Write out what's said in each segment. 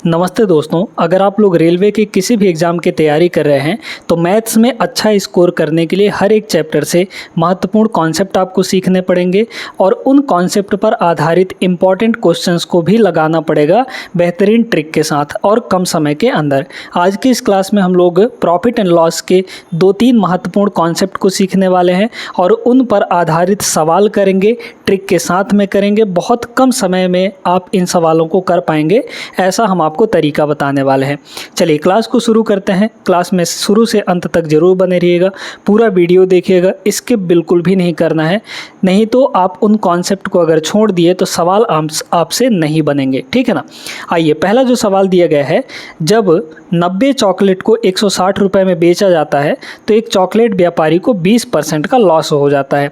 नमस्ते दोस्तों, अगर आप लोग रेलवे के किसी भी एग्ज़ाम की तैयारी कर रहे हैं तो मैथ्स में अच्छा स्कोर करने के लिए हर एक चैप्टर से महत्वपूर्ण कॉन्सेप्ट आपको सीखने पड़ेंगे और उन कॉन्सेप्ट पर आधारित इम्पॉर्टेंट क्वेश्चंस को भी लगाना पड़ेगा बेहतरीन ट्रिक के साथ और कम समय के अंदर। आज की इस क्लास में हम लोग प्रॉफिट एंड लॉस के 2-3 महत्वपूर्ण कॉन्सेप्ट को सीखने वाले हैं और उन पर आधारित सवाल करेंगे, ट्रिक के साथ में करेंगे। बहुत कम समय में आप इन सवालों को कर पाएंगे, ऐसा हम आपको तरीका बताने वाले हैं। चलिए क्लास को शुरू करते हैं। क्लास में शुरू से अंत तक जरूर बने रहिएगा, पूरा वीडियो देखिएगा, स्किप बिल्कुल भी नहीं करना है, नहीं तो आप उन कॉन्सेप्ट को अगर छोड़ दिए तो सवाल आपसे नहीं बनेंगे, ठीक है ना। आइए, पहला जो सवाल दिया गया है, जब 90 चॉकलेट को 160 रुपये में बेचा जाता है तो एक चॉकलेट व्यापारी को 20% का लॉस हो जाता है।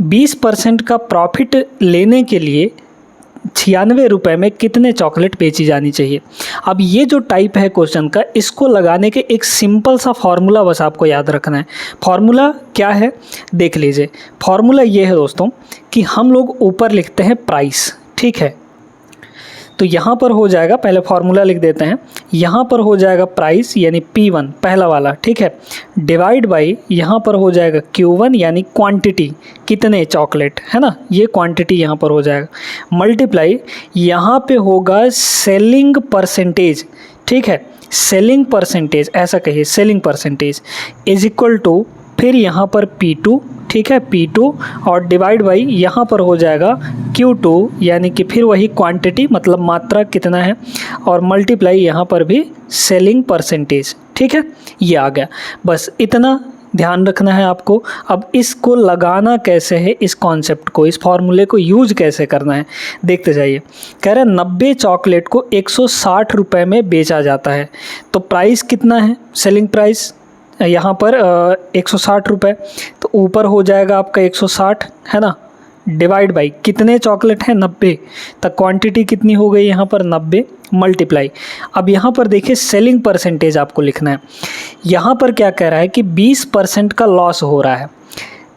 20% का प्रॉफिट लेने के लिए 96 रुपये में कितने चॉकलेट बेची जानी चाहिए। अब ये जो टाइप है क्वेश्चन का, इसको लगाने के एक सिंपल सा फॉर्मूला बस आपको याद रखना है। फॉर्मूला क्या है देख लीजिए। फॉर्मूला ये है दोस्तों कि हम लोग ऊपर लिखते हैं प्राइस, ठीक है। तो यहाँ पर हो जाएगा, पहले फार्मूला लिख देते हैं, यहाँ पर हो जाएगा प्राइस यानी P1 पहला वाला, ठीक है, डिवाइड बाई यहाँ पर हो जाएगा Q1 यानी क्वांटिटी, कितने चॉकलेट, है ना, ये क्वांटिटी यहाँ पर हो जाएगा, मल्टीप्लाई यहाँ पे होगा सेलिंग परसेंटेज, ठीक है, सेलिंग परसेंटेज ऐसा कहिए, selling percentage is equal to फिर यहाँ पर P2, ठीक है, P2 और डिवाइड बाई यहाँ पर हो जाएगा Q2 यानी कि फिर वही क्वांटिटी मतलब मात्रा कितना है और मल्टीप्लाई यहाँ पर भी सेलिंग परसेंटेज, ठीक है, ये आ गया। बस इतना ध्यान रखना है आपको। अब इसको लगाना कैसे है, इस कॉन्सेप्ट को, इस फॉर्मूले को यूज कैसे करना है देखते जाइए। कह रहे 90 चॉकलेट को 160 रुपये में बेचा जाता है, तो प्राइस कितना है, सेलिंग प्राइस यहाँ पर 160 रुपये, तो ऊपर हो जाएगा आपका 160, है ना, डिवाइड बाई कितने चॉकलेट हैं 90, तो क्वांटिटी कितनी हो गई यहाँ पर 90, मल्टीप्लाई। अब यहाँ पर देखिए सेलिंग परसेंटेज आपको लिखना है। यहाँ पर क्या कह रहा है कि 20% का लॉस हो रहा है।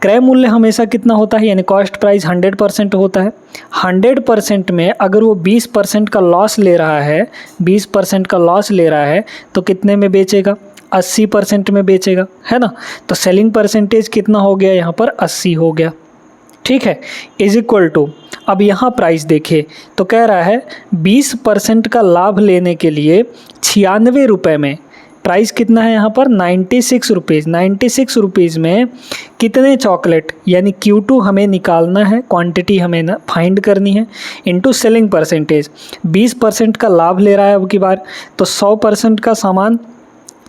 क्रय मूल्य हमेशा कितना होता है, यानी कॉस्ट प्राइस 100% होता है। 100% में अगर वो 20% का लॉस ले रहा है, 20% का लॉस ले रहा है तो कितने में बेचेगा, 80% में बेचेगा, है ना। तो सेलिंग परसेंटेज कितना हो गया यहाँ पर, 80 हो गया, ठीक है, इज इक्वल टू, अब यहाँ प्राइस देखिए तो कह रहा है 20% का लाभ लेने के लिए 96 रुपये में, प्राइस कितना है यहाँ पर 96 रुपीज़, 96 रुपीज़ में कितने चॉकलेट, यानी Q2 हमें निकालना है, क्वांटिटी हमें ना फाइंड करनी है, इनटू सेलिंग परसेंटेज। 20% का लाभ ले रहा है अब की बार, तो 100% का सामान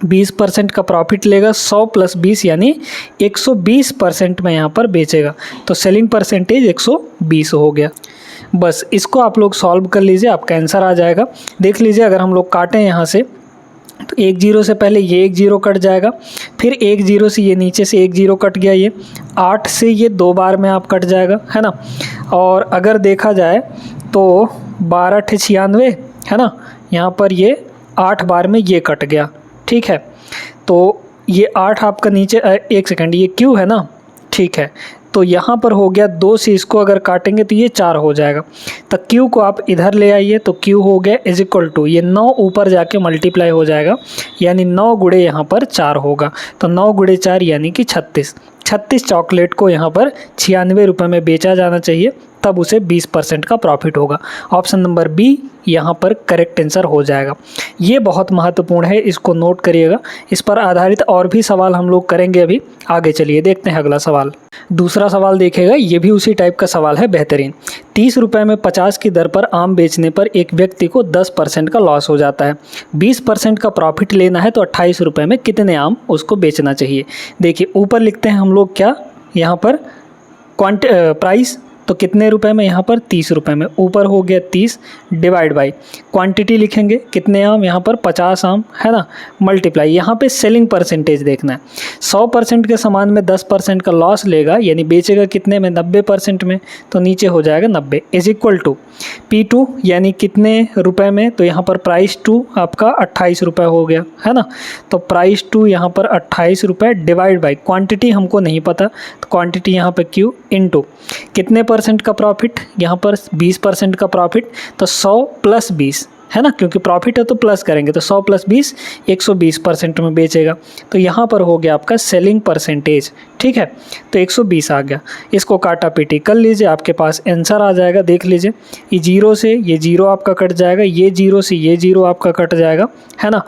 20% का प्रॉफिट लेगा, 100 + 20 यानी 120% में यहाँ पर बेचेगा, तो सेलिंग परसेंटेज 120 हो गया। बस इसको आप लोग सॉल्व कर लीजिए, आपका आंसर आ जाएगा। देख लीजिए, अगर हम लोग काटें यहाँ से तो 1 0 से पहले ये 1 0 कट जाएगा, फिर 1 0 से ये नीचे से 1 0 कट गया, ये 8 से ये 2 बार में आप कट जाएगा, है ना। और अगर देखा जाए तो 12 × 96, है ना, यहाँ पर ये 8 बार में ये कट गया, ठीक है। तो ये 8 आपका नीचे, एक सेकंड, ये क्यू है ना, ठीक है, तो यहाँ पर हो गया 2 से इसको अगर काटेंगे तो ये 4 हो जाएगा, तो क्यू को आप इधर ले आइए, तो क्यू हो गया इज इक्वल टू, ये 9 ऊपर जाके मल्टीप्लाई हो जाएगा, यानी 9 गुणे यहाँ पर 4 होगा, तो 9 गुणे 4 यानी कि 36 चॉकलेट को यहाँ पर 96 रुपये में बेचा जाना चाहिए, तब उसे 20% का प्रॉफिट होगा। ऑप्शन नंबर बी यहाँ पर करेक्ट आंसर हो जाएगा। ये बहुत महत्वपूर्ण है, इसको नोट करिएगा। इस पर आधारित और भी सवाल हम लोग करेंगे अभी आगे। चलिए देखते हैं अगला सवाल। दूसरा सवाल देखिएगा, ये भी उसी टाइप का सवाल है, बेहतरीन। 30 रुपये में 50 की दर पर आम बेचने पर एक व्यक्ति को 10% का लॉस हो जाता है। 20% का प्रॉफिट लेना है तो 28 रुपये में कितने आम उसको बेचना चाहिए। देखिए ऊपर लिखते हैं हम लोग क्या, यहाँ पर प्राइस, तो कितने रुपए में, यहाँ पर 30 रुपये में, ऊपर हो गया 30, डिवाइड बाई क्वांटिटी लिखेंगे, कितने आम, यहाँ पर 50 आम, है ना, मल्टीप्लाई यहाँ पे सेलिंग परसेंटेज देखना है। 100% के सामान में 10% का लॉस लेगा, यानी बेचेगा कितने में, 90% में, तो नीचे हो जाएगा 90, इज इक्वल टू P2 यानी कितने रुपए में, तो यहाँ पर प्राइस 2 आपका 28 रुपये हो गया, है ना, तो प्राइस 2 यहाँ पर 28 रुपये, डिवाइड बाई क्वांटिटी हमको नहीं पता, तो क्वांटिटी यहाँ पर Q इनटू कितने % का प्रॉफिट, यहाँ पर 20% का प्रॉफिट, तो 100 + 20 है ना, क्योंकि प्रॉफिट है तो प्लस करेंगे, तो 100 + 20 120% में बेचेगा। तो यहाँ पर हो गया आपका सेलिंग परसेंटेज, ठीक है। तो 120 आ गया, इसको काटा पीटी कर लीजिए, आपके पास आंसर आ जाएगा। देख लीजिए, ये 0 से ये 0 आपका कट जाएगा, ये 0 से ये 0 आपका कट जाएगा, है ना।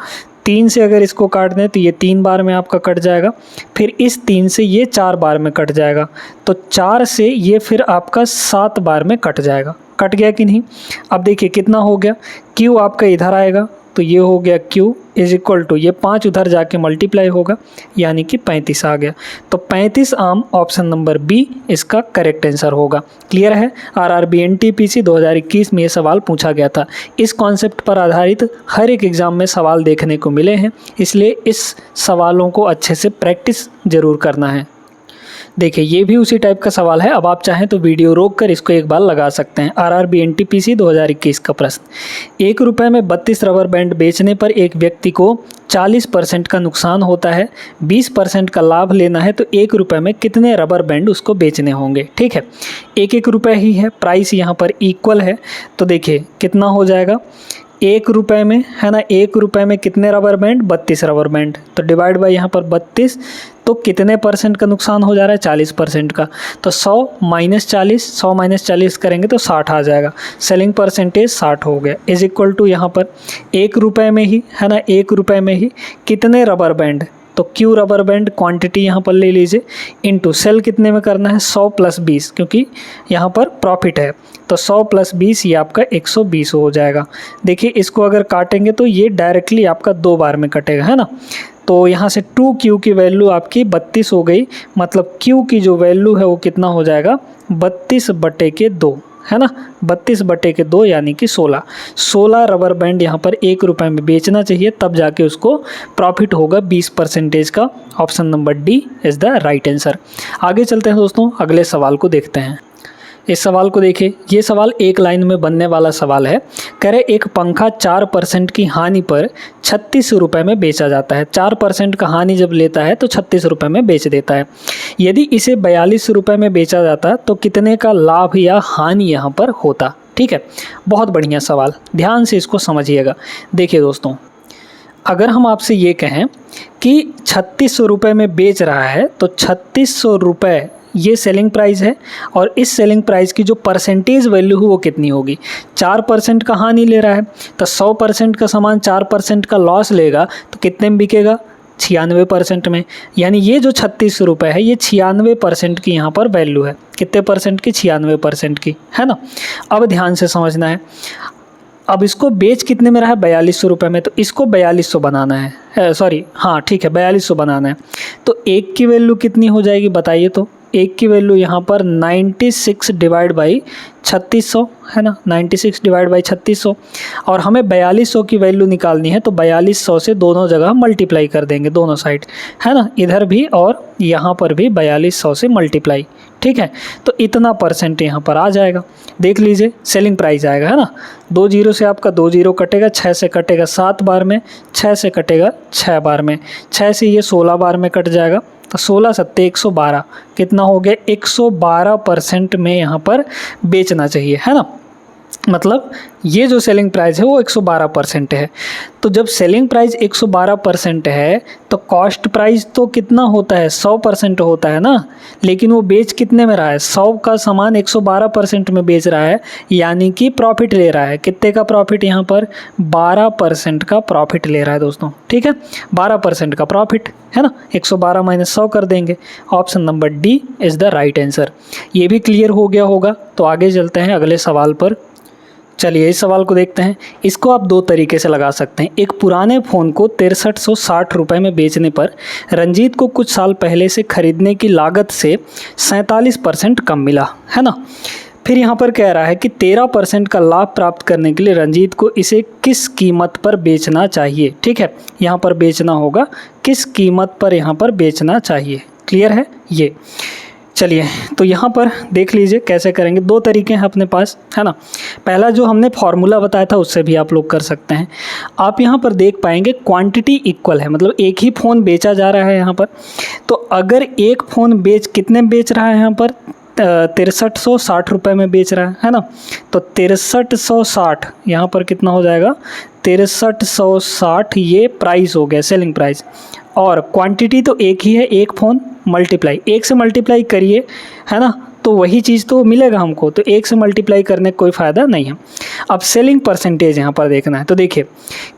3 से अगर इसको काट दें तो ये 3 बार में आपका कट जाएगा, फिर इस 3 से ये 4 बार में कट जाएगा, तो 4 से ये फिर आपका 7 बार में कट जाएगा। कट गया कि नहीं? अब देखिए कितना हो गया, Q आपका इधर आएगा, तो ये हो गया Q = ये 5 उधर जाके मल्टीप्लाई होगा, यानी कि 35 आ गया। तो 35 आम ऑप्शन नंबर बी इसका करेक्ट आंसर होगा। क्लियर है? RRB NTPC 2021 में ये सवाल पूछा गया था। इस कॉन्सेप्ट पर आधारित हर एक एग्ज़ाम में सवाल देखने को मिले हैं, इसलिए इस सवालों को अच्छे से प्रैक्टिस ज़रूर करना है। देखिए, ये भी उसी टाइप का सवाल है। अब आप चाहें तो वीडियो रोक कर इसको एक बार लगा सकते हैं। RRB NTPC 2021 का प्रश्न, 1 रुपये में 32 रबर बैंड बेचने पर एक व्यक्ति को 40% का नुकसान होता है, 20% का लाभ लेना है, तो 1 रुपये में कितने रबर बैंड उसको बेचने होंगे? ठीक है, 1 रुपये ही है, प्राइस यहाँ पर इक्वल है, तो देखिए कितना हो जाएगा, 1 रुपये में, है ना, 1 रुपये में कितने रबर बैंड? 32 रबर बैंड, तो डिवाइड बाय यहाँ पर 32, तो कितने परसेंट का नुकसान हो जा रहा है? 40% का, तो 100 - 40 करेंगे तो 60 आ जाएगा। सेलिंग परसेंटेज 60 हो गया, = यहाँ पर 1 रुपये में ही, है ना, 1 रुपये में ही कितने रबर बैंड? तो Q रबर बैंड क्वांटिटी यहाँ पर ले लीजिए, इनटू सेल कितने में करना है? 100 + 20, क्योंकि यहाँ पर प्रॉफिट है, तो 100 + 20 ये आपका 120 हो जाएगा। देखिए, इसको अगर काटेंगे तो ये डायरेक्टली आपका 2 बार में कटेगा, है ना। तो यहाँ से 2Q की वैल्यू आपकी 32 हो गई, मतलब Q की जो वैल्यू है वो कितना हो जाएगा? 32/2, है ना, 32/2 यानी कि 16 रबर बैंड यहाँ पर 1 रुपये में बेचना चाहिए, तब जाके उसको प्रॉफिट होगा 20% का। Option number D is the right answer. आगे चलते हैं दोस्तों, अगले सवाल को देखते हैं। इस सवाल को देखिए, ये सवाल एक लाइन में बनने वाला सवाल है। कह रहे एक पंखा 4% की हानि पर 36 रुपये में बेचा जाता है। 4% का हानि जब लेता है तो 36 रुपये में बेच देता है। यदि इसे 42 रुपये में बेचा जाता तो कितने का लाभ या हानि यहाँ पर होता? ठीक है, बहुत बढ़िया सवाल, ध्यान से इसको समझिएगा। देखिए दोस्तों, अगर हम आपसे ये कहें कि 3600 रुपये में बेच रहा है, तो 3600 रुपये ये सेलिंग प्राइस है, और इस सेलिंग प्राइस की जो परसेंटेज वैल्यू है वो कितनी होगी? 4% का हानि ले रहा है, तो 100% का सामान 4% का लॉस लेगा तो कितने में बिकेगा? 96% में। यानी ये जो 3600 रुपये है, ये 96% की यहाँ पर वैल्यू है। कितने परसेंट की? 96% की, है ना। अब ध्यान से समझना है, अब इसको बेच कितने में रहा है? 4200 रुपये में, तो इसको 4200 बनाना है, सॉरी हाँ ठीक है 4200 बनाना है। तो 1 की वैल्यू कितनी हो जाएगी बताइए? तो 1 की वैल्यू यहाँ पर 96 डिवाइड बाई 3600, है ना, 96 डिवाइड बाई 3600, और हमें 4200 की वैल्यू निकालनी है, तो 4200 से दोनों जगह मल्टीप्लाई कर देंगे, दोनों साइड, है ना, इधर भी और यहाँ पर भी 4200 से मल्टीप्लाई। ठीक है, तो इतना परसेंट यहाँ पर आ जाएगा। देख लीजिए, सेलिंग प्राइस आएगा, है ना, 2 0 से आपका 2 0 कटेगा, 6 से कटेगा 7 बार में, 6 से कटेगा 6 बार में, 6 से ये 16 बार में कट जाएगा, तो 16 7 112, कितना हो गया? 112% में यहाँ पर बेचना चाहिए, है ना। मतलब ये जो सेलिंग प्राइस है वो 112% है। तो जब सेलिंग प्राइस 112% है तो कॉस्ट प्राइस तो कितना होता है? 100% होता है ना, लेकिन वो बेच कितने में रहा है? 100 का सामान 112% में बेच रहा है, यानी कि प्रॉफिट ले रहा है। कितने का प्रॉफिट? यहाँ पर 12% का प्रॉफिट ले रहा है दोस्तों। ठीक है, 12% का प्रॉफिट, है ना, 112 - 100 कर देंगे। Option number D is the right answer. ये भी क्लियर हो गया होगा, तो आगे चलते हैं अगले सवाल पर। चलिए इस सवाल को देखते हैं। इसको आप 2 तरीके से लगा सकते हैं। एक पुराने फ़ोन को 6360 रुपये में बेचने पर रंजीत को कुछ साल पहले से खरीदने की लागत से 47% कम मिला, है ना। फिर यहाँ पर कह रहा है कि 13% का लाभ प्राप्त करने के लिए रंजीत को इसे किस कीमत पर बेचना चाहिए? ठीक है, यहाँ पर बेचना होगा, किस कीमत पर यहाँ पर बेचना चाहिए। क्लियर है ये? चलिए, तो यहाँ पर देख लीजिए कैसे करेंगे। 2 तरीके हैं अपने पास, है ना। पहला जो हमने फॉर्मूला बताया था उससे भी आप लोग कर सकते हैं। आप यहाँ पर देख पाएंगे क्वांटिटी इक्वल है, मतलब एक ही फ़ोन बेचा जा रहा है यहाँ पर। तो अगर एक फ़ोन कितने में बेच रहा है यहाँ पर? 6360 रुपये में बेच रहा है ना। तो 6360 यहाँ पर कितना हो जाएगा, 6360 ये प्राइस हो गया, सेलिंग प्राइस। और क्वांटिटी तो एक ही है, एक फ़ोन मल्टीप्लाई, एक से मल्टीप्लाई करिए, है ना, तो वही चीज़ तो मिलेगा हमको। तो एक से मल्टीप्लाई करने का कोई फ़ायदा नहीं है। अब सेलिंग परसेंटेज यहाँ पर देखना है, तो देखिए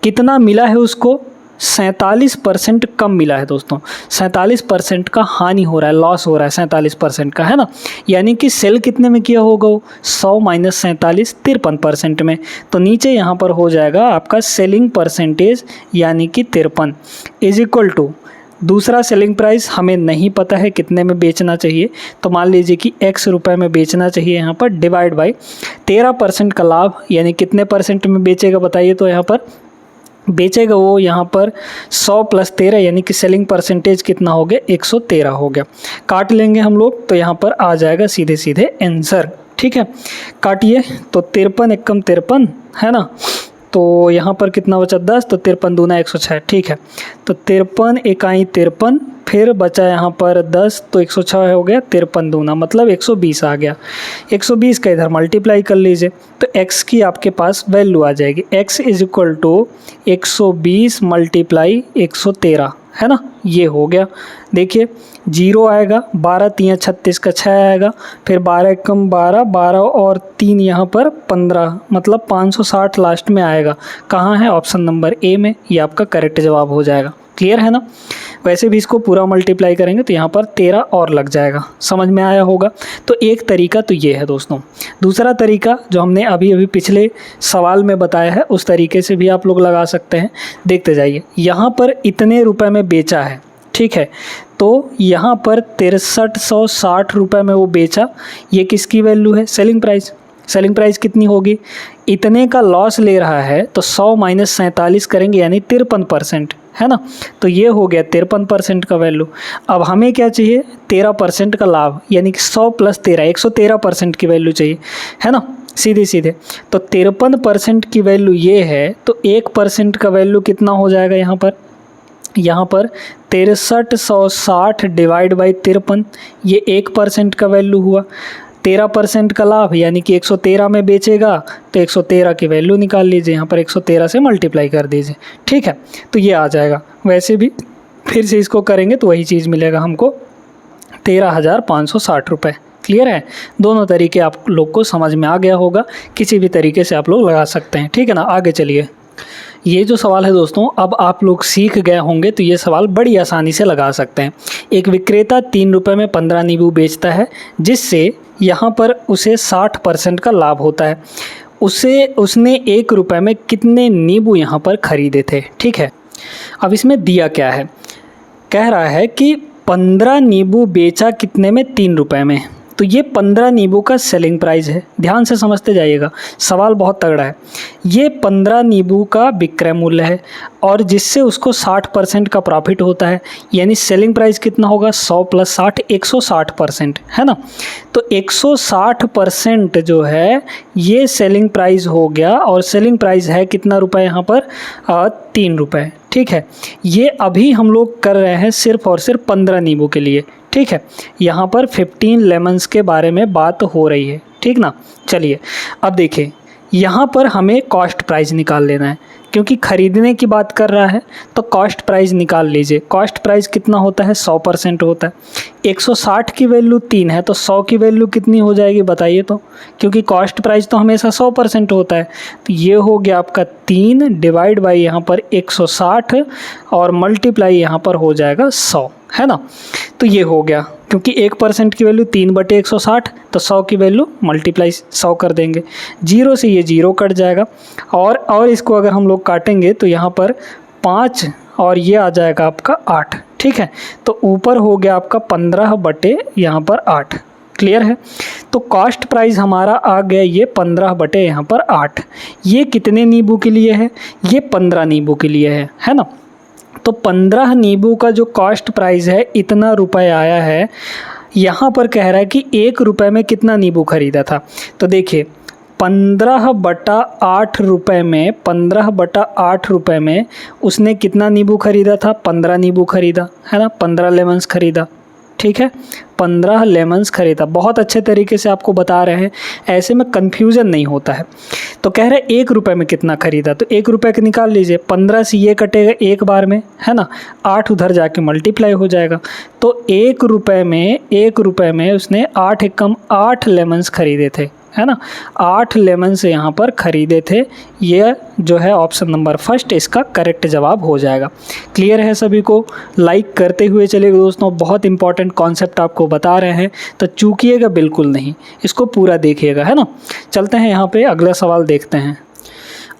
कितना मिला है उसको, 47% कम मिला है दोस्तों। 47% का हानि हो रहा है, लॉस हो रहा है 47% का, है ना। यानी कि सेल कितने में किया होगा वो, 100 माइनस 47, 53% में। तो नीचे यहाँ पर हो जाएगा आपका सेलिंग परसेंटेज यानी कि 53 इज इक्वल टू दूसरा सेलिंग प्राइस हमें नहीं पता है कितने में बेचना चाहिए, तो मान लीजिए कि x रुपए में बेचना चाहिए यहाँ पर, डिवाइड बाई 13% का लाभ, यानी कितने परसेंट में बेचेगा बताइए। तो यहाँ पर बेचेगा वो यहाँ पर 100 प्लस 13 यानी कि सेलिंग परसेंटेज कितना हो गया, 113 हो गया। काट लेंगे हम लोग तो यहाँ पर आ जाएगा सीधे सीधे आंसर, ठीक है। काटिए तो 53 एकम 53 है ना, तो यहाँ पर कितना बचा 10, तो 53 दूना 106, ठीक है। तो 53 इकाई 53, फिर बचा यहाँ पर 10, तो 106 हो गया, 53 दूना मतलब 120 आ गया। 120 का इधर मल्टीप्लाई कर लीजिए तो x की आपके पास वैल्यू आ जाएगी, x is equal to 120 multiply 113, है ना, ये हो गया। देखिए 0 आएगा, 12 3 36 का 6 आएगा, फिर 12 कम 12, 12 और 3 यहाँ पर 15, मतलब 560 लास्ट में आएगा। कहाँ है, ऑप्शन नंबर ए में, ये आपका करेक्ट जवाब हो जाएगा। क्लियर है ना। वैसे भी इसको पूरा मल्टीप्लाई करेंगे तो यहाँ पर 13 और लग जाएगा। समझ में आया होगा। तो एक तरीका तो ये है दोस्तों। दूसरा तरीका जो हमने अभी पिछले सवाल में बताया है उस तरीके से भी आप लोग लगा सकते हैं। देखते जाइए, यहाँ पर इतने रुपए में बेचा है, ठीक है, तो यहाँ पर 6360 रुपये में वो बेचा। ये किसकी वैल्यू है, सेलिंग प्राइस। सेलिंग प्राइस कितनी होगी, इतने का लॉस ले रहा है तो 100 माइनस 47 करेंगे यानी 53%, है ना। तो ये हो गया 53% का वैल्यू। अब हमें क्या चाहिए, 13% का लाभ, यानी कि 100 प्लस 13 113% की वैल्यू चाहिए, है ना, सीधे सीधे। तो 53% की वैल्यू ये है, तो 1% का वैल्यू कितना हो जाएगा यहाँ पर, 6360 डिवाइड बाई 53, ये 1% का वैल्यू हुआ। 13% का लाभ यानी कि 113 में बेचेगा तो 113 की वैल्यू निकाल लीजिए, यहाँ पर 113 से मल्टीप्लाई कर दीजिए, ठीक है। तो ये आ जाएगा। वैसे भी फिर से इसको करेंगे तो वही चीज़ मिलेगा हमको, 13,560 रुपये। क्लियर है। दोनों तरीके आप लोग को समझ में आ गया होगा, किसी भी तरीके से आप लोग लगा सकते हैं, ठीक है ना। आगे चलिए, ये जो सवाल है दोस्तों, अब आप लोग सीख गए होंगे तो ये सवाल बड़ी आसानी से लगा सकते हैं। एक विक्रेता 3 रुपये में 15 नींबू बेचता है, जिससे यहाँ पर उसे 60% का लाभ होता है। उसने 1 रुपये में कितने नींबू यहाँ पर खरीदे थे, ठीक है। अब इसमें दिया क्या है, कह रहा है कि 15 नींबू बेचा कितने में, 3 रुपये में। तो ये 15 नींबू का सेलिंग प्राइस है। ध्यान से समझते जाइएगा, सवाल बहुत तगड़ा है। ये 15 नींबू का विक्रय मूल्य है और जिससे उसको 60% का प्रॉफिट होता है, यानी सेलिंग प्राइस कितना होगा, 100 प्लस 60 160%, है ना। तो 160% जो है ये सेलिंग प्राइस हो गया, और सेलिंग प्राइस है कितना रुपए यहाँ पर, 3 रुपये, ठीक है। ये अभी हम लोग कर रहे हैं सिर्फ और सिर्फ 15 नींबू के लिए, ठीक है। यहाँ पर 15 लेमन्स के बारे में बात हो रही है, ठीक ना। चलिए अब देखिए, यहाँ पर हमें कॉस्ट प्राइस निकाल लेना है, क्योंकि ख़रीदने की बात कर रहा है तो कॉस्ट प्राइस निकाल लीजिए। कॉस्ट प्राइस कितना होता है, 100% होता है। 160 की वैल्यू 3 है तो 100 की वैल्यू कितनी हो जाएगी बताइए तो, क्योंकि कॉस्ट प्राइस तो हमेशा 100% होता है। तो ये हो गया आपका 3 डिवाइड बाई यहाँ पर 160 और मल्टीप्लाई यहाँ पर हो जाएगा 100, है ना। तो ये हो गया, क्योंकि 1% की वैल्यू 3/160, तो 100 की वैल्यू मल्टीप्लाई 100 कर देंगे। 0 से ये 0 कट जाएगा, और इसको अगर हम लोग काटेंगे तो यहाँ पर 5 और ये आ जाएगा आपका 8, ठीक है। तो ऊपर हो गया आपका 15 यहाँ पर 8। क्लियर है। तो कॉस्ट प्राइस हमारा आ गया ये 15 यहाँ पर 8। ये कितने नींबू के लिए है, ये 15 नींबू के लिए है ना। तो 15 नींबू का जो कॉस्ट प्राइस है इतना रुपए आया है। यहाँ पर कह रहा है कि 1 रुपये में कितना नींबू खरीदा था। तो देखिए 15/8 रुपये में, 15/8 रुपये में उसने कितना नींबू खरीदा था, 15 नींबू खरीदा, है ना, 15 लेमन्स खरीदा, ठीक है, 15 लेमन्स खरीदा। बहुत अच्छे तरीके से आपको बता रहे हैं, ऐसे में कन्फ्यूज़न नहीं होता है। तो कह रहे 1 रुपये में कितना खरीदा, तो 1 रुपये का निकाल लीजिए, 15 से ये कटेगा एक बार में, है ना, 8 उधर जाके मल्टीप्लाई हो जाएगा। तो 1 रुपये में उसने 8 एकम 8 लेमन्स खरीदे थे, है ना, 8 लेमन से यहाँ पर ख़रीदे थे। ये जो है ऑप्शन नंबर फर्स्ट इसका करेक्ट जवाब हो जाएगा। क्लियर है सभी को? लाइक करते हुए चलिए दोस्तों, बहुत इंपॉर्टेंट कॉन्सेप्ट आपको बता रहे हैं, तो चूकिएगा बिल्कुल नहीं, इसको पूरा देखिएगा, है ना। चलते हैं यहाँ पे अगला सवाल देखते हैं।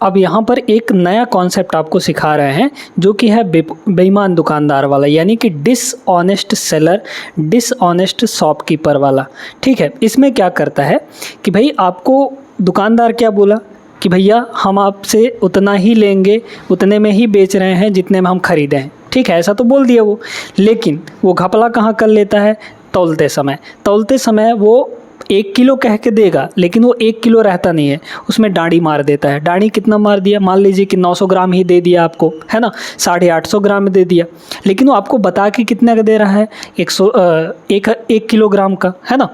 अब यहाँ पर एक नया कॉन्सेप्ट आपको सिखा रहे हैं जो कि है बेईमान दुकानदार वाला, यानी कि डिसऑनेस्ट सेलर, डिसऑनेस्ट शॉपकीपर वाला। ठीक है, इसमें क्या करता है कि भाई आपको दुकानदार क्या बोला कि भैया हम आपसे उतना ही लेंगे, उतने में ही बेच रहे हैं जितने में हम खरीदे हैं। ठीक है, ऐसा तो बोल दिया वो, लेकिन वो घपला कहाँ कर लेता है? तौलते समय वो 1 किलो कह के देगा, लेकिन वो 1 किलो रहता नहीं है, उसमें डांडी मार देता है। डांडी कितना मार दिया? मान लीजिए कि 900 ग्राम ही दे दिया आपको, है ना, 850 ग्राम में दे दिया, लेकिन वो आपको बता के कितने का दे रहा है? 1 किलोग्राम का, है ना।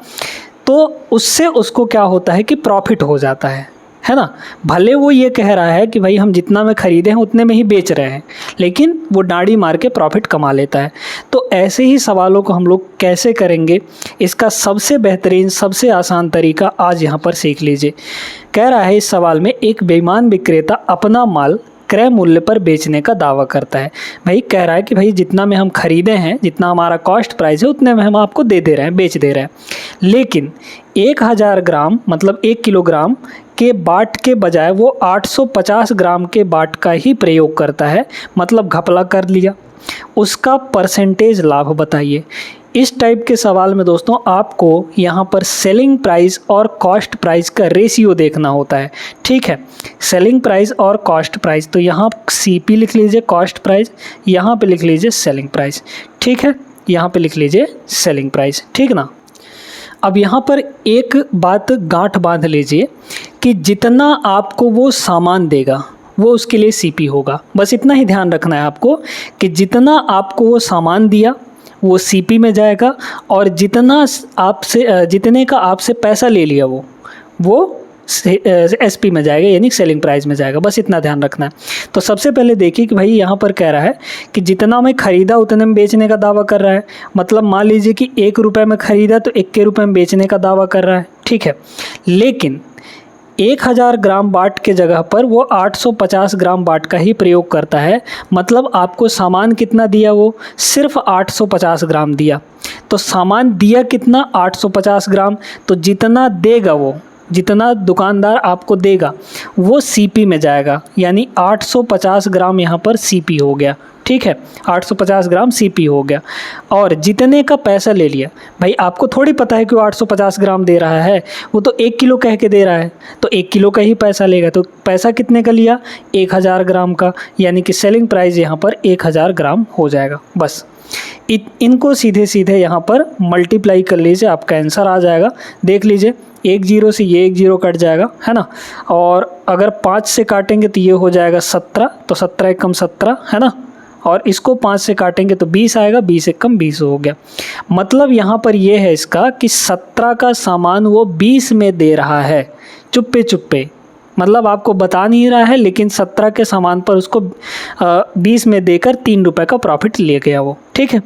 तो उससे उसको क्या होता है कि प्रॉफिट हो जाता है ना। भले वो ये कह रहा है कि भाई हम जितना में ख़रीदे हैं उतने में ही बेच रहे हैं, लेकिन वो डांडी मार के प्रॉफिट कमा लेता है। तो ऐसे ही सवालों को हम लोग कैसे करेंगे, इसका सबसे बेहतरीन, सबसे आसान तरीका आज यहाँ पर सीख लीजिए। कह रहा है इस सवाल में, एक बेईमान विक्रेता अपना माल क्रय मूल्य पर बेचने का दावा करता है। भाई कह रहा है कि भाई जितना में हम ख़रीदे हैं, जितना हमारा कॉस्ट प्राइस है, उतने में हम आपको दे दे रहे हैं, बेच दे रहे हैं, लेकिन 1000 ग्राम मतलब 1 किलोग्राम के बाट के बजाय वो 850 ग्राम के बाट का ही प्रयोग करता है, मतलब घपला कर लिया। उसका परसेंटेज लाभ बताइए। इस टाइप के सवाल में दोस्तों आपको यहाँ पर सेलिंग प्राइस और कॉस्ट प्राइस का रेशियो देखना होता है। ठीक है, सेलिंग प्राइस और कॉस्ट प्राइस, तो यहाँ CP लिख लीजिए कॉस्ट प्राइस, यहाँ पे लिख लीजिए सेलिंग प्राइस। ठीक है, यहाँ पे लिख लीजिए सेलिंग प्राइस, ठीक ना। अब यहाँ पर एक बात गांठ बांध लीजिए कि जितना आपको वो सामान देगा वो उसके लिए CP होगा। बस इतना ही ध्यान रखना है आपको कि जितना आपको वो सामान दिया वो CP में जाएगा, और जितने का आपसे पैसा ले लिया वो SP में जाएगा, यानी सेलिंग प्राइस में जाएगा। बस इतना ध्यान रखना है। तो सबसे पहले देखिए कि भाई यहाँ पर कह रहा है कि जितना मैं ख़रीदा उतने में बेचने का दावा कर रहा है, मतलब मान लीजिए कि 1 रुपये में ख़रीदा तो 1 रुपये में बेचने का दावा कर रहा है। ठीक है, लेकिन 1000 ग्राम बाट के जगह पर वो 850 ग्राम बाट का ही प्रयोग करता है, मतलब आपको सामान कितना दिया? वो सिर्फ 850 ग्राम दिया। तो सामान दिया कितना? 850 ग्राम। तो जितना देगा वो, जितना दुकानदार आपको देगा वो CP में जाएगा, यानी 850 ग्राम यहाँ पर CP हो गया। ठीक है, 850 ग्राम CP हो गया। और जितने का पैसा ले लिया, भाई आपको थोड़ी पता है कि वो 850 ग्राम दे रहा है, वो तो 1 किलो कह के दे रहा है, तो 1 किलो का ही पैसा लेगा। तो पैसा कितने का लिया? 1000 ग्राम का, यानी कि सेलिंग प्राइस यहाँ पर 1000 ग्राम हो जाएगा। बस इनको सीधे सीधे यहाँ पर मल्टीप्लाई कर लीजिए, आपका आंसर आ जाएगा। देख लीजिए, 1 0 से ये 1 0 कट जाएगा, है ना, और अगर 5 से काटेंगे तो ये हो जाएगा 17, तो 17 एकम 17, है ना, और इसको 5 से काटेंगे तो 20 आएगा, 20 एकम 20 हो गया। मतलब यहाँ पर ये है इसका कि 17 का सामान वो 20 में दे रहा है, चुप्पे चुप्पे, मतलब आपको बता नहीं रहा है, लेकिन 17 के सामान पर उसको 20 में देकर 3 रुपये का प्रॉफिट ले गया वो। ठीक है,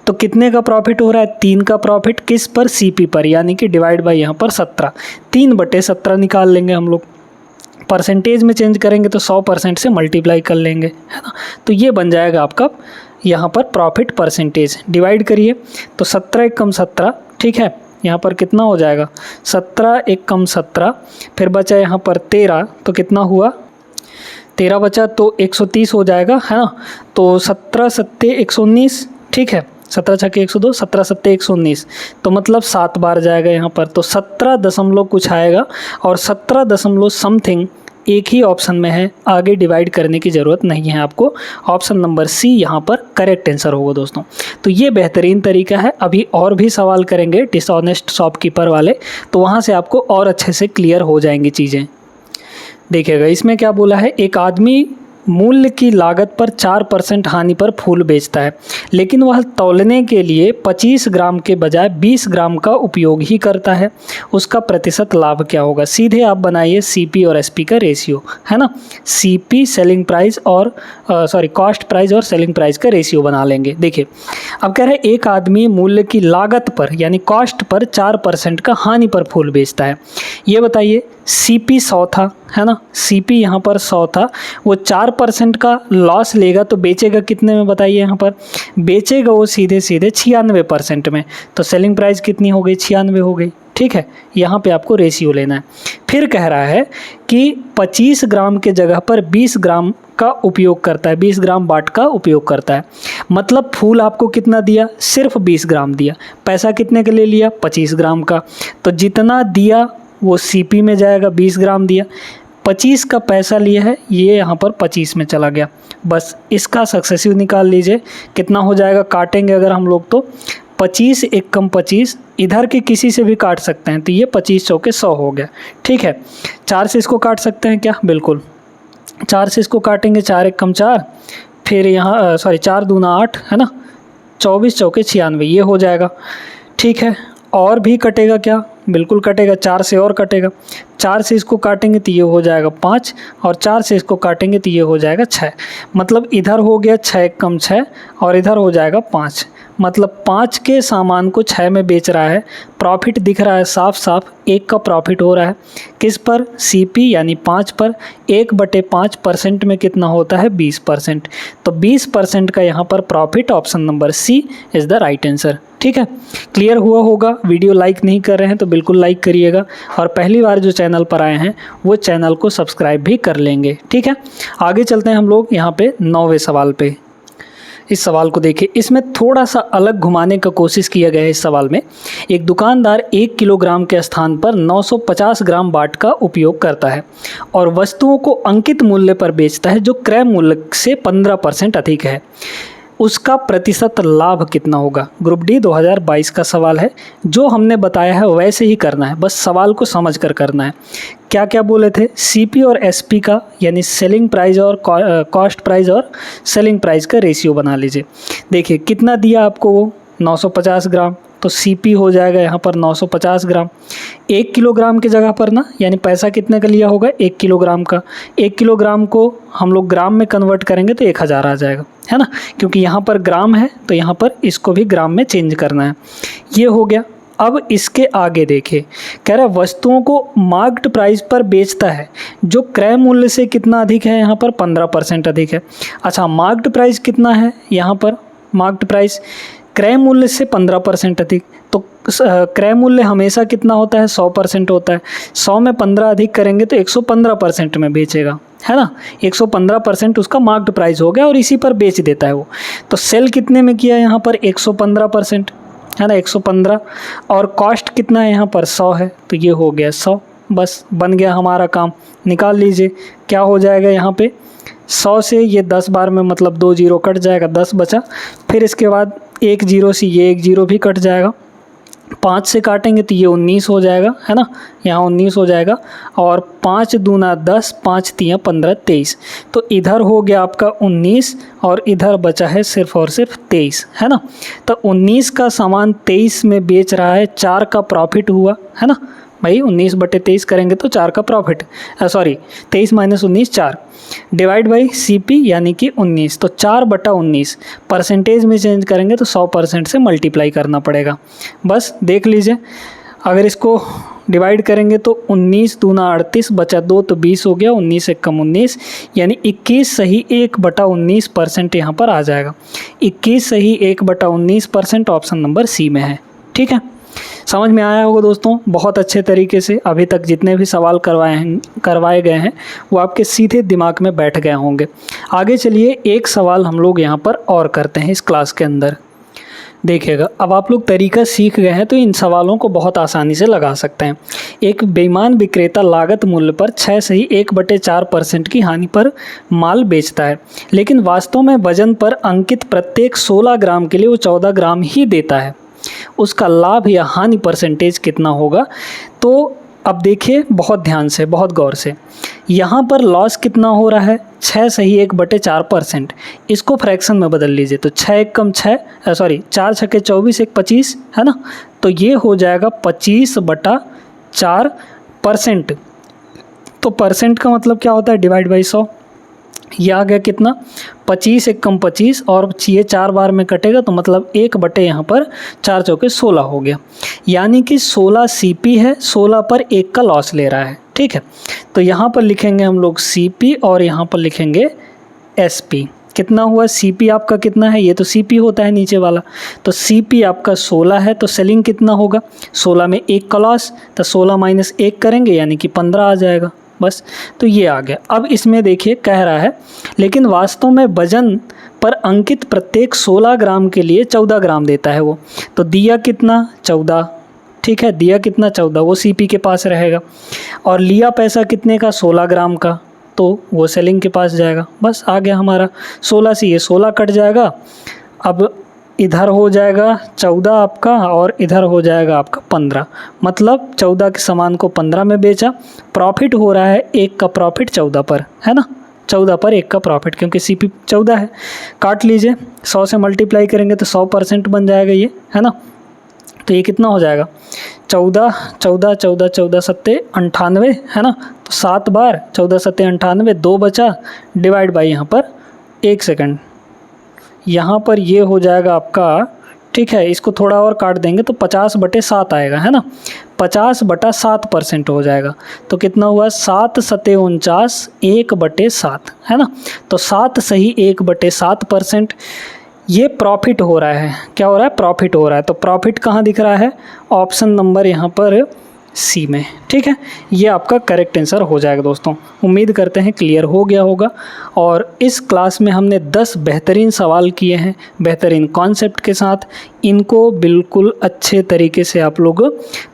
तो कितने का प्रॉफिट हो रहा है? 3 का प्रॉफिट। किस पर? CP पर, यानी कि डिवाइड बाय यहाँ पर 17, 3/17 निकाल लेंगे हम लोग। परसेंटेज में चेंज करेंगे तो 100% से मल्टीप्लाई कर लेंगे, है ना। तो ये बन जाएगा आपका यहाँ पर प्रॉफिट परसेंटेज। डिवाइड करिए तो 17 एकम 17, ठीक है, यहाँ पर कितना हो जाएगा? 17 एकम 17, फिर बचा यहाँ पर 13, तो कितना हुआ? 13 बचा तो 130 हो जाएगा, है ना। तो 17 7 119, ठीक है, 17 6 102, 17 7 119, तो मतलब 7 बार जाएगा यहाँ पर, तो 17 दशमलव कुछ आएगा, और 17 दशमलव समथिंग एक ही ऑप्शन में है, आगे डिवाइड करने की ज़रूरत नहीं है आपको। ऑप्शन नंबर C यहाँ पर करेक्ट आंसर होगा दोस्तों। तो ये बेहतरीन तरीका है। अभी और भी सवाल करेंगे डिसऑनेस्ट शॉपकीपर वाले, तो वहाँ से आपको और अच्छे से क्लियर हो जाएंगी चीज़ें। देखिएगा इसमें क्या बोला है, एक आदमी मूल्य की लागत पर 4% हानि पर फूल बेचता है, लेकिन वह तौलने के लिए 25 ग्राम के बजाय 20 ग्राम का उपयोग ही करता है, उसका प्रतिशत लाभ क्या होगा? सीधे आप बनाइए सीपी और एसपी का रेशियो, है ना। सीपी सेलिंग प्राइस और कॉस्ट प्राइस और सेलिंग प्राइस का रेशियो बना लेंगे। देखिए अब कह रहे हैं एक आदमी मूल्य की लागत पर यानी कॉस्ट पर 4% का हानि पर फूल बेचता है। ये बताइए सीपी 100 था, है ना, सीपी यहाँ पर 100 था, वो 4% का लॉस लेगा तो बेचेगा कितने में बताइए? यहाँ पर बेचेगा वो सीधे 96% में, तो सेलिंग प्राइस कितनी हो गई? 96 हो गई। ठीक है, यहाँ पे आपको रेशियो लेना है। फिर कह रहा है कि 25 ग्राम के जगह पर 20 ग्राम का उपयोग करता है, 20 ग्राम बाट का उपयोग करता है। मतलब फूल आपको कितना दिया? सिर्फ 20 ग्राम दिया। पैसा कितने के लिए लिया? 25 ग्राम का। तो जितना दिया वो सीपी में जाएगा, 20 ग्राम दिया, 25 का पैसा लिया है, ये यहाँ पर 25 में चला गया। बस इसका सक्सेसिव निकाल लीजिए, कितना हो जाएगा? काटेंगे अगर हम लोग तो 25 एक कम 25, इधर के किसी से भी काट सकते हैं, तो ये 25 चौके 100 हो गया। ठीक है, 4 से इसको काट सकते हैं क्या? बिल्कुल, 4 से इसको काटेंगे, 4 एक कम 4, फिर यहाँ 4 दूना 8, है ना, 24 चौके 96, ये हो जाएगा। ठीक है, और भी कटेगा क्या? बिल्कुल कटेगा, 4 से और कटेगा, 4 से इसको काटेंगे तो ये हो जाएगा 5, और 4 से इसको काटेंगे तो ये हो जाएगा 6। मतलब इधर हो गया 6 कम 6 और इधर हो जाएगा 5। मतलब 5 के सामान को 6 में बेच रहा है। प्रॉफिट दिख रहा है साफ साफ, 1 का प्रॉफिट हो रहा है किस पर? सीपी यानी 5 पर। 1/5% में कितना होता है? 20%। तो 20% का यहाँ पर profit, option number C is the right answer. ठीक है, क्लियर हुआ होगा। वीडियो लाइक नहीं कर रहे हैं तो बिल्कुल लाइक करिएगा, और पहली बार जो चैनल पर आए हैं वो चैनल को सब्सक्राइब भी कर लेंगे। ठीक है, आगे चलते हैं हम लोग यहाँ पे 9वें सवाल पे। इस सवाल को देखिए, इसमें थोड़ा सा अलग घुमाने का कोशिश किया गया है। इस सवाल में एक दुकानदार 1 किलोग्राम के स्थान पर 950 ग्राम बाट का उपयोग करता है और वस्तुओं को अंकित मूल्य पर बेचता है जो क्रय मूल्य से 15% अधिक है। उसका प्रतिशत लाभ कितना होगा? ग्रुप डी 2022 का सवाल है। जो हमने बताया है वैसे ही करना है, बस सवाल को समझ कर करना है। क्या क्या बोले थे? सीपी और एसपी का यानी सेलिंग प्राइस और कॉस्ट प्राइस और सेलिंग प्राइस का रेशियो बना लीजिए। देखिए कितना दिया आपको वो? 950 ग्राम, तो सीपी हो जाएगा यहाँ पर 950 ग्राम। 1 किलोग्राम की जगह पर ना, यानी पैसा कितने का लिया होगा? 1 किलोग्राम का। 1 किलोग्राम को हम लोग ग्राम में कन्वर्ट करेंगे तो 1000 आ जाएगा, है ना, क्योंकि यहाँ पर ग्राम है तो यहाँ पर इसको भी ग्राम में चेंज करना है। ये हो गया। अब इसके आगे देखिए, कह रहा है वस्तुओं को मार्क्ड प्राइस पर बेचता है जो क्रय मूल्य से कितना अधिक है? यहाँ पर 15% अधिक है। अच्छा, मार्क्ड प्राइस कितना है? यहाँ पर मार्क्ड प्राइस क्रय मूल्य से 15% अधिक, तो क्रय मूल्य हमेशा कितना होता है? 100% होता है। 100 में 15 अधिक करेंगे तो 115% में बेचेगा, है ना। 115% उसका मार्क्ड प्राइस हो गया और इसी पर बेच देता है वो। तो सेल कितने में किया? यहाँ पर 115%, है ना, 115। और कॉस्ट कितना है? यहाँ पर 100 है, तो ये हो गया 100। बस बन गया हमारा काम। निकाल लीजिए क्या हो जाएगा यहाँ पे। 100 से ये 10 बार में मतलब 2 जीरो कट जाएगा, 10 बचा। फिर इसके बाद 1 जीरो से ये 1 जीरो भी कट जाएगा। 5 से काटेंगे तो ये 19 हो जाएगा, है ना, यहाँ 19 हो जाएगा। और 5 दूना 10, 5 तियाँ 15, 23। तो इधर हो गया आपका 19 और इधर बचा है सिर्फ और सिर्फ 23, है ना। तो 19 का सामान 23 में बेच रहा है, 4 का प्रॉफिट हुआ, है ना भाई। 19/23 करेंगे तो 4 का प्रॉफिट, 23 - 19 4, डिवाइड बाई सीपी यानी कि 19, तो 4/19। परसेंटेज में चेंज करेंगे तो 100% से मल्टीप्लाई करना पड़ेगा। बस देख लीजिए, अगर इसको डिवाइड करेंगे तो 19 दूना 38, बचा 2 तो 20 हो गया। 19 एक कम 19 यानी 21 सही 1/19% यहाँ पर आ जाएगा। 21 सही 1/19% ऑप्शन नंबर सी में है। ठीक है, समझ में आया होगा दोस्तों बहुत अच्छे तरीके से। अभी तक जितने भी सवाल करवाए गए हैं वो आपके सीधे दिमाग में बैठ गए होंगे। आगे चलिए, एक सवाल हम लोग यहाँ पर और करते हैं इस क्लास के अंदर। देखिएगा, अब आप लोग तरीका सीख गए हैं तो इन सवालों को बहुत आसानी से लगा सकते हैं। एक बेईमान विक्रेता लागत मूल्य पर 6 सही 1/4% की हानि पर माल बेचता है, लेकिन वास्तव में वजन पर अंकित प्रत्येक 16 ग्राम के लिए वो 14 ग्राम ही देता है। उसका लाभ या हानि परसेंटेज कितना होगा? तो अब देखिए बहुत ध्यान से, बहुत गौर से, यहाँ पर लॉस कितना हो रहा है, 6 सही 1/4%। इसको फ्रैक्शन में बदल लीजिए तो 6 एक कम 6, 4 छक्के 24 एक 25 है ना, तो ये हो जाएगा 25/4%। तो परसेंट का मतलब क्या होता है, डिवाइड बाई 100। ये आ गया कितना, 25 एक कम 25, और ये 4 बार में कटेगा तो मतलब 1/, यहाँ पर 4 चौके 16 हो गया, यानी कि 16 CP है, 16 पर 1 का लॉस ले रहा है। ठीक है, तो यहाँ पर लिखेंगे हम लोग CP और यहाँ पर लिखेंगे SP। कितना हुआ, CP आपका कितना है, ये तो CP होता है नीचे वाला, तो CP आपका 16 है, तो सेलिंग कितना होगा, 16 में 1 का लॉस, तो 16 माइनस 1 करेंगे यानी कि 15 आ जाएगा बस। तो ये आ गया। अब इसमें देखिए कह रहा है लेकिन वास्तव में वजन पर अंकित प्रत्येक 16 ग्राम के लिए 14 ग्राम देता है वो, तो दिया कितना 14, ठीक है, दिया कितना 14, वो CP के पास रहेगा, और लिया पैसा कितने का 16 ग्राम का, तो वो सेलिंग के पास जाएगा। बस आ गया हमारा, 16 से ये 16 कट जाएगा, अब इधर हो जाएगा 14 आपका और इधर हो जाएगा आपका 15, मतलब 14 के सामान को 15 में बेचा, प्रॉफिट हो रहा है 1 का प्रॉफिट 14 पर, है ना, 14 पर 1 का प्रॉफिट, क्योंकि CP 14 है। काट लीजिए, 100 से मल्टीप्लाई करेंगे तो 100% बन जाएगा ये, है ना, तो ये कितना हो जाएगा 14 14 14 14 सत्ते 98, है ना, तो 7 बार 14 सत्ते 98, 2 बचा, डिवाइड बाई यहाँ पर 1 सेकंड, यहाँ पर ये हो जाएगा आपका, ठीक है, इसको थोड़ा और काट देंगे तो 50/7 आएगा, है ना, 50/7% हो जाएगा, तो कितना हुआ 7 सत्ते 49, 1/7, है ना, तो 7 सही 1/7%। ये प्रॉफिट हो रहा है, क्या हो रहा है, प्रॉफिट हो रहा है। तो प्रॉफिट कहाँ दिख रहा है, ऑप्शन नंबर यहाँ पर C में। ठीक है, ये आपका करेक्ट आंसर हो जाएगा दोस्तों। उम्मीद करते हैं क्लियर हो गया होगा। और इस क्लास में हमने 10 बेहतरीन सवाल किए हैं बेहतरीन कॉन्सेप्ट के साथ। इनको बिल्कुल अच्छे तरीके से आप लोग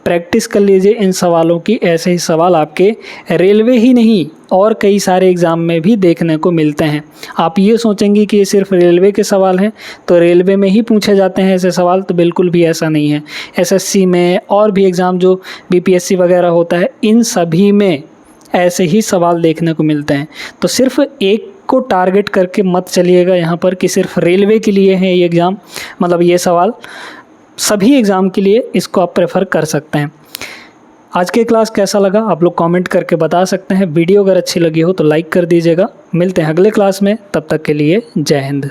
प्रैक्टिस कर लीजिए इन सवालों की। ऐसे ही सवाल आपके रेलवे ही नहीं और कई सारे एग्ज़ाम में भी देखने को मिलते हैं। आप ये सोचेंगे कि ये सिर्फ रेलवे के सवाल हैं तो रेलवे में ही पूछे जाते हैं ऐसे सवाल, तो बिल्कुल भी ऐसा नहीं है। SSC में और भी एग्ज़ाम जो BPSC वगैरह होता है, इन सभी में ऐसे ही सवाल देखने को मिलते हैं। तो सिर्फ एक को टारगेट करके मत चलिएगा यहाँ पर कि सिर्फ रेलवे के लिए है ये एग्ज़ाम, मतलब ये सवाल सभी एग्ज़ाम के लिए इसको आप प्रेफर कर सकते हैं। आज के क्लास कैसा लगा आप लोग कमेंट करके बता सकते हैं। वीडियो अगर अच्छी लगी हो तो लाइक कर दीजिएगा। मिलते हैं अगले क्लास में, तब तक के लिए जय हिंद।